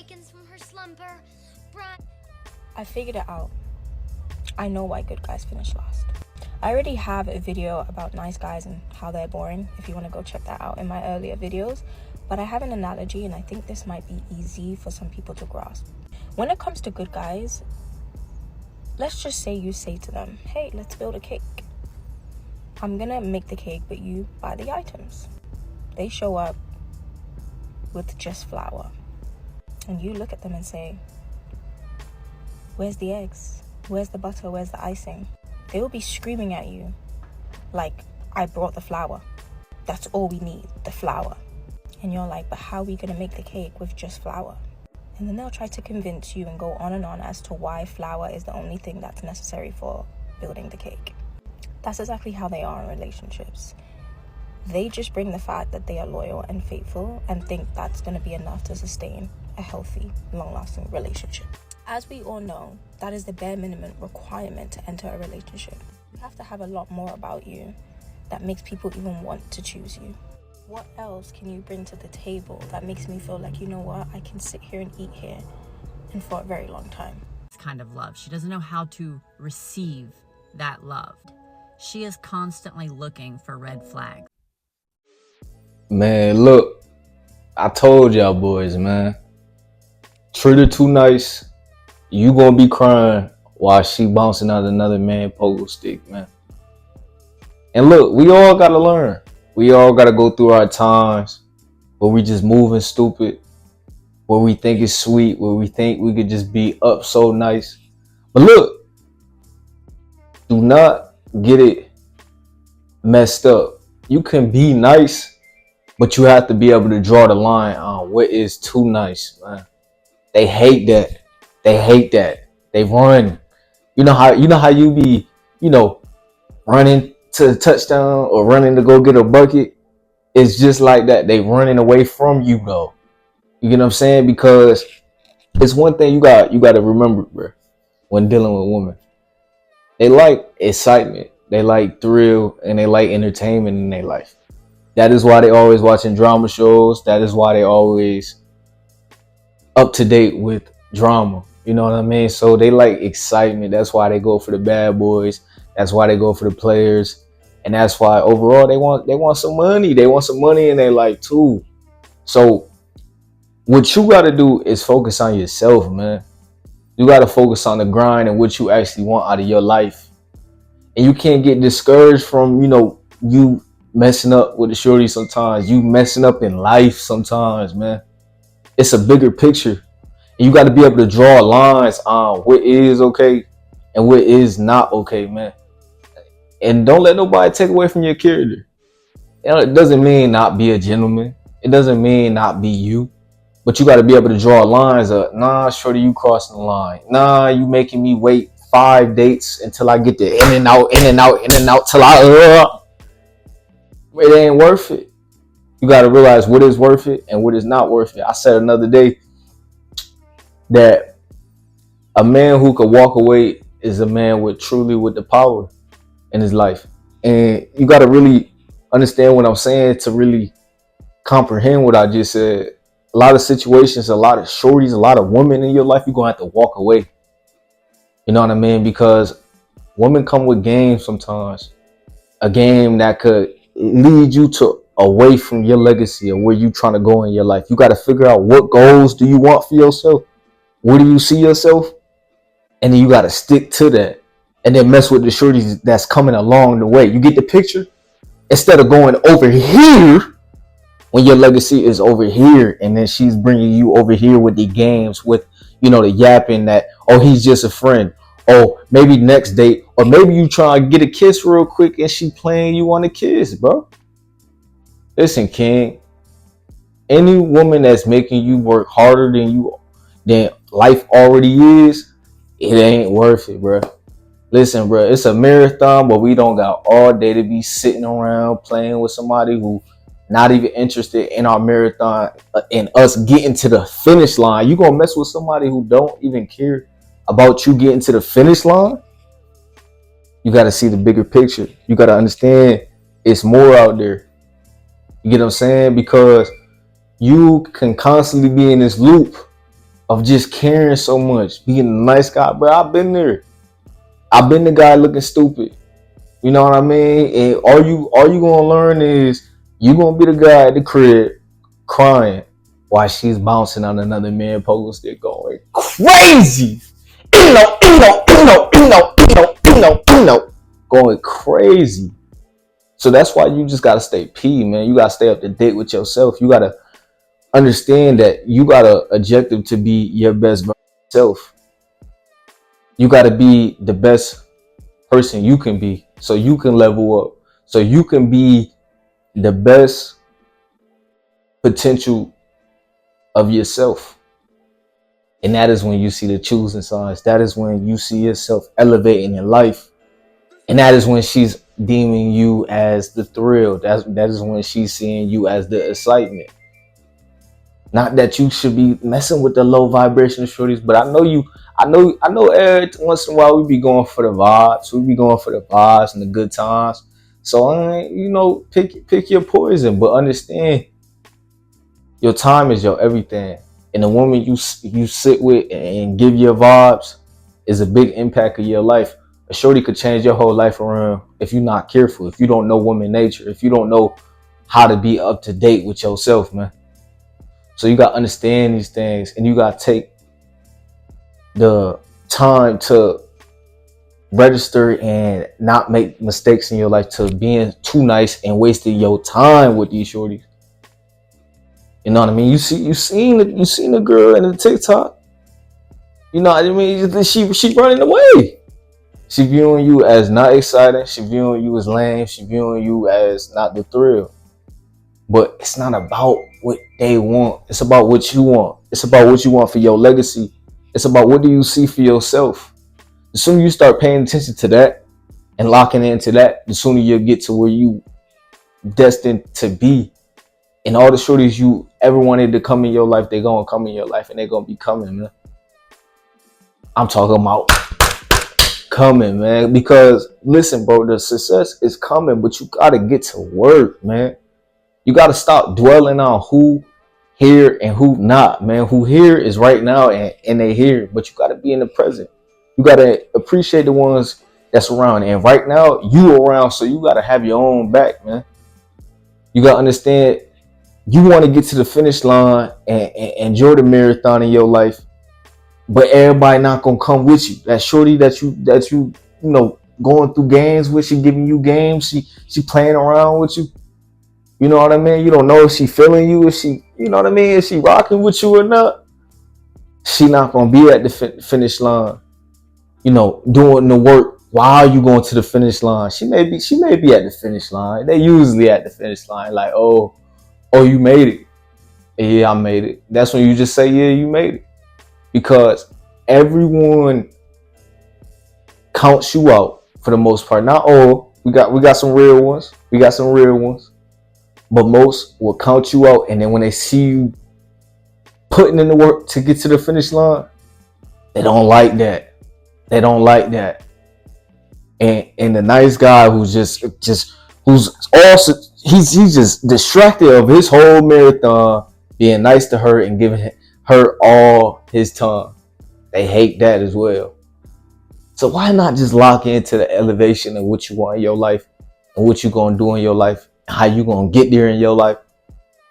awakens from her slumber, I figured it out. I know why good guys finish last. I already have a video about nice guys and how they're boring, if you want to go check that out in my earlier videos. But I have an analogy, and I think this might be easy for some people to grasp. When it comes to good guys, let's just say you say to them, hey, let's build a cake. I'm gonna make the cake, but you buy the items. They show up with just flour. And you look at them and say, where's the eggs? Where's the butter? Where's the icing? They will be screaming at you like, I brought the flour. That's all we need, the flour. And you're like, but how are we gonna make the cake with just flour? And then they'll try to convince you and go on and on as to why flour is the only thing that's necessary for building the cake. That's exactly how they are in relationships. They just bring the fact that they are loyal and faithful and think that's gonna be enough to sustain a healthy, long-lasting relationship. As we all know, that is the bare minimum requirement to enter a relationship. You have to have a lot more about you that makes people even want to choose you. What else can you bring to the table that makes me feel like, you know what, I can sit here and eat here and for a very long time? This kind of love. She doesn't know how to receive that love. She is constantly looking for red flags. Man, look, I told y'all boys, man. Treat her too nice, you gonna be crying while she bouncing out another man pogo stick, man. And look, we all gotta learn. We all gotta go through our times where we just moving stupid, where we think it's sweet, where we think we could just be up so nice. But look, do not get it messed up. You can be nice, but you have to be able to draw the line on what is too nice, man. They hate that. They hate that. They run. You know how you be, running to the touchdown or running to go get a bucket. It's just like that. They running away from you though. You get what I'm saying? Because it's one thing you got to remember, bro, when dealing with women. They like excitement. They like thrill, and they like entertainment in their life. That is why they always watching drama shows. That is why they always up to date with drama. You know what I mean? So they like excitement. That's why they go for the bad boys. That's why they go for the players. And that's why overall they want some money. They want some money in their life too. So what you got to do is focus on yourself, man. You got to focus on the grind and what you actually want out of your life. And you can't get discouraged from, you messing up with the shorty sometimes. You messing up in life sometimes, man. It's a bigger picture. And you got to be able to draw lines on what is okay and what is not okay, man. And don't let nobody take away from your character. It doesn't mean not be a gentleman. It doesn't mean not be you. But you got to be able to draw lines of, nah, shorty, you crossing the line. Nah, you making me wait 5 dates until I get the in and out till it ain't worth it. You got to realize what is worth it and what is not worth it. I said another day that a man who could walk away is a man with the power in his life. And you got to really understand what I'm saying to really comprehend what I just said. A lot of situations, a lot of shorties, a lot of women in your life, you're going to have to walk away. You know what I mean? Because women come with games sometimes. A game that could lead you to away from your legacy or where you trying to go in your life. You got to figure out what goals do you want for yourself? Where do you see yourself? And then you got to stick to that. And then mess with the shorties that's coming along the way. You get the picture? Instead of going over here when your legacy is over here, and then she's bringing you over here with the games, with, the yapping that, oh, he's just a friend. Oh, maybe next date. Or maybe you try to get a kiss real quick and she playing you on a kiss, bro. Listen, King. Any woman that's making you work harder than life already is, it ain't worth it, bro. Listen, bro, it's a marathon, but we don't got all day to be sitting around playing with somebody who not even interested in our marathon, in us getting to the finish line. You gonna mess with somebody who don't even care about you getting to the finish line? You got to see the bigger picture. You got to understand it's more out there. You get what I'm saying? Because you can constantly be in this loop of just caring so much, being a nice guy, bro. I've been there. I've been the guy looking stupid. You know what I mean? And all you gonna learn is you gonna be the guy at the crib crying while she's bouncing on another man post stick going crazy. Going crazy. So that's why you just gotta stay P, man. You gotta stay up to date with yourself. You gotta understand that you got an objective to be your best version of yourself. You gotta be the best person you can be so you can level up. So you can be the best potential of yourself. And that is when you see the choosing signs. That is when you see yourself elevating in life. And that is when she's deeming you as the thrill. That is when she's seeing you as the excitement. Not that you should be messing with the low vibration shorties, but I know every once in a while we be going for the vibes. We be going for the vibes and the good times. So pick your poison, but understand your time is your everything. And the woman you sit with and give your vibes is a big impact of your life. A shorty could change your whole life around if you're not careful, if you don't know woman nature, if you don't know how to be up to date with yourself, man. So you got to understand these things, and you got to take the time to register and not make mistakes in your life to being too nice and wasting your time with these shorties. You know what I mean? You seen the girl in the TikTok. You know what I mean? She running away. She viewing you as not exciting. She viewing you as lame. She viewing you as not the thrill. But it's not about what they want. It's about what you want. It's about what you want for your legacy. It's about what do you see for yourself. The sooner you start paying attention to that and locking into that, the sooner you'll get to where you destined to be. And all the shorties you ever wanted to come in your life, they're going to come in your life, and they're going to be coming, man. I'm talking about coming, man. Because listen, bro, the success is coming, but you got to get to work, man. You got to stop dwelling on who here and who not, man. Who here is right now and they here, but you got to be in the present. You got to appreciate the ones that's around. And right now, you around, so you got to have your own back, man. You got to understand, you want to get to the finish line and enjoy the marathon in your life, but everybody not going to come with you. That shorty that you going through games with, she giving you games, she playing around with you. You know what I mean? You don't know if she feeling you, if she, you know what I mean? If she rocking with you or not. She not going to be at the finish line, doing the work while you going to the finish line. She may be at the finish line. They usually at the finish line like, oh, you made it. Yeah, I made it. That's when you just say, yeah, you made it. Because everyone counts you out for the most part. Not all. We got some real ones. But most will count you out, and then when they see you putting in the work to get to the finish line, they don't like that. And the nice guy who's who's also he's just distracted of his whole marathon, being nice to her and giving her all his time. They hate that as well. So why not just lock into the elevation of what you want in your life and what you're gonna do in your life, how you gonna get there in your life,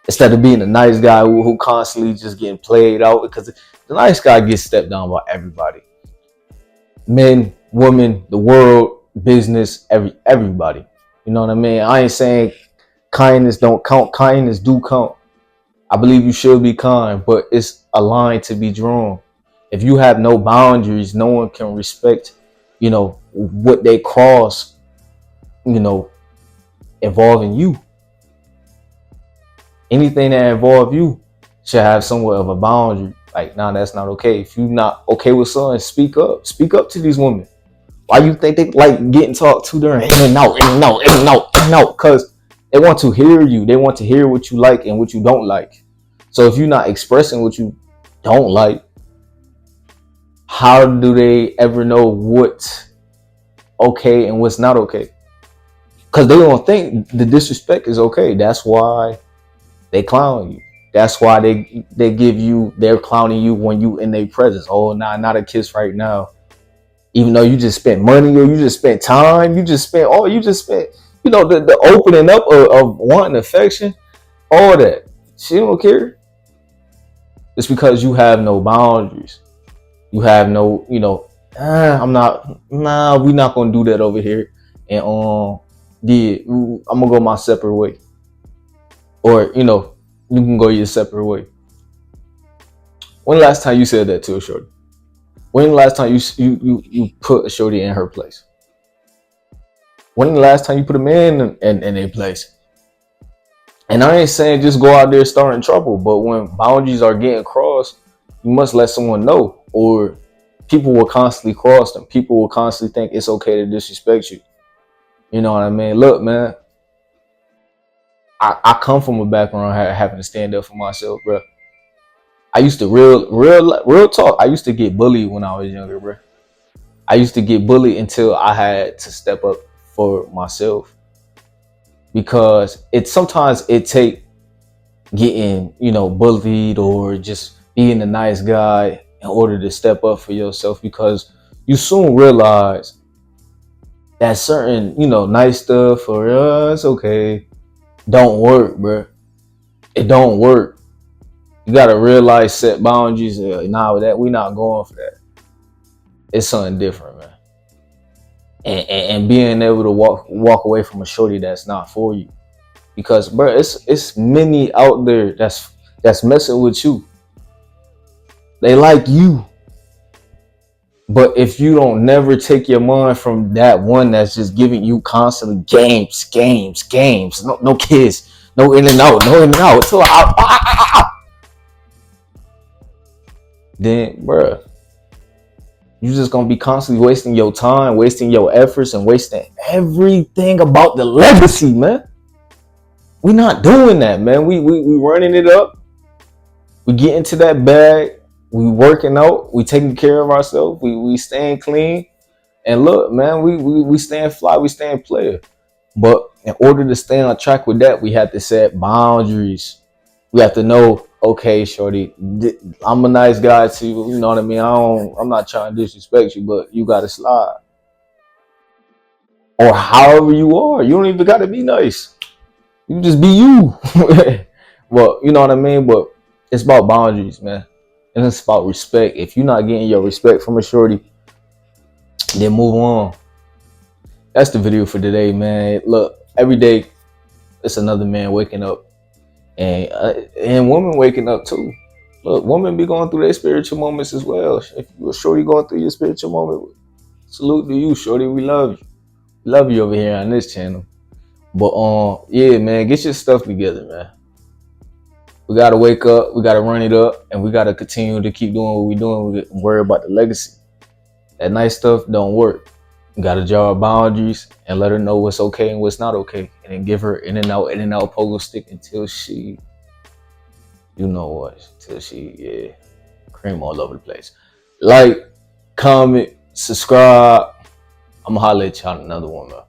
instead of being a nice guy who constantly just getting played out? Because the nice guy gets stepped down by everybody. Men, women, the world, business, everybody. You know what I mean? I ain't saying kindness don't count. Kindness do count. I believe you should be kind, but it's a line to be drawn. If you have no boundaries, no one can respect, what they cross, involving you. Anything that involves you should have somewhat of a boundary. Like, nah, that's not okay. If you're not okay with something, speak up. Speak up to these women. Why you think they like getting talked to during in and out? Because they want to hear you. They want to hear what you like and what you don't like. So if you're not expressing what you don't like, how do they ever know what's okay and what's not okay? Because they don't think the disrespect is okay. That's why they clown you. That's why they're clowning you when you in their presence. Oh, nah, not a kiss right now. Even though you just spent money or you just spent time, you just spent, the opening up of wanting affection, all that. She don't care. It's because you have no boundaries. You have no, we're not gonna do that over here. And I'm gonna go my separate way. Or, you can go your separate way. When the last time you said that to a shorty? When the last time you put a shorty in her place? When the last time you put a man in a place? And I ain't saying just go out there starting trouble, but when boundaries are getting crossed, you must let someone know, or people will constantly cross them. People will constantly think it's okay to disrespect you. You know what I mean? Look, man, I come from a background having to stand up for myself, bro. I used to real talk. I used to get bullied when I was younger, bro. I used to get bullied until I had to step up for myself, because sometimes it take getting, bullied or just being a nice guy in order to step up for yourself, because you soon realize that certain, nice stuff or it's okay don't work, bro. It don't work. You gotta realize, set boundaries. That we not going for that. It's something different, man. And being able to walk away from a shorty that's not for you, because, bro, it's many out there that's messing with you. They like you, but if you don't never take your mind from that one that's just giving you constantly games, no kiss, no in and out, until then, bruh, you just gonna be constantly wasting your time, wasting your efforts, and wasting everything about the legacy, man. We not doing that, man. We running it up. We get into that bag. We working out. We taking care of ourselves. We staying clean. And look, man, we staying fly. We staying player. But in order to stay on track with that, we have to set boundaries. We have to know, okay, shorty, I'm a nice guy too. You know what I mean? I'm not trying to disrespect you, but you gotta slide. Or however you are. You don't even gotta be nice. You just be you. Well, you know what I mean? But it's about boundaries, man. And it's about respect. If you're not getting your respect from a shorty, then move on. That's the video for today, man. Look, every day it's another man waking up, and women waking up too. Look, women be going through their spiritual moments as well. If you're a shorty going through your spiritual moment, salute to you, shorty. We love you. We love you over here on this channel. But yeah, man, get your stuff together, man. We gotta wake up, we gotta run it up, and we gotta continue to keep doing what we're doing. We worry about the legacy. That nice stuff don't work. You gotta draw our boundaries and let her know what's okay and what's not okay, and then give her in and out pogo stick until she, until she, cream all over the place. Like, comment, subscribe. I'm gonna holler at y'all in another one, though.